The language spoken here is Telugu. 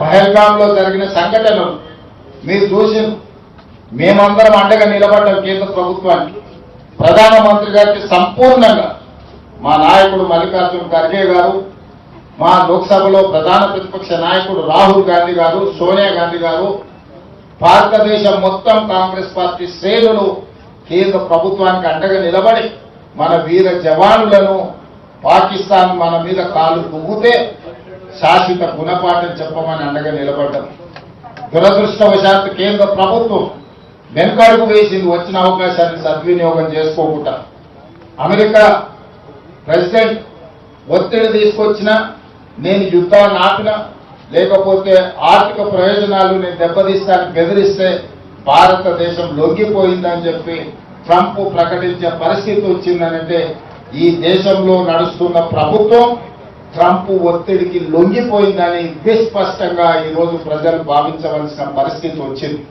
పహల్గాంలో జరిగిన సంఘటనలు మీరు చూసి మేమందరం అండగా నిలబడ్డాం కేంద్ర ప్రభుత్వానికి, ప్రధానమంత్రి గారికి సంపూర్ణంగా మా నాయకుడు మల్లికార్జున ఖర్గే గారు, మా లోక్సభలో ప్రధాన ప్రతిపక్ష నాయకుడు రాహుల్ గాంధీ గారు, సోనియా గాంధీ గారు, భారతదేశం మొత్తం కాంగ్రెస్ పార్టీ శ్రేణులు కేంద్ర ప్రభుత్వానికి అండగా నిలబడి మన వీర జవానులను పాకిస్తాన్ మన మీద కాలు దువ్వుతే శాశ్వత గుణపాఠం చెప్పమని అండగా నిలబడ్డాం. దురదృష్టవశాత్తు కేంద్ర ప్రభుత్వం వెనుకడుగు వేసింది, వచ్చిన అవకాశాన్ని సద్వినియోగం చేసుకోకుండా. అమెరికా ప్రెసిడెంట్ ఒత్తిడి తీసుకొచ్చినా, నేను యుద్ధాన్ని ఆపినా, లేకపోతే ఆర్థిక ప్రయోజనాలు నేను దెబ్బతీస్తానికి బెదిరిస్తే భారతదేశం లొంగిపోయిందని చెప్పి ట్రంప్ ప్రకటించే పరిస్థితి వచ్చిందనంటే ఈ దేశంలో నడుస్తున్న ప్రభుత్వం ట్రంప్ ఒత్తిడికి లొంగిపోయిందని విస్పష్టంగా ఈరోజు ప్రజలు భావించవలసిన పరిస్థితి వచ్చింది.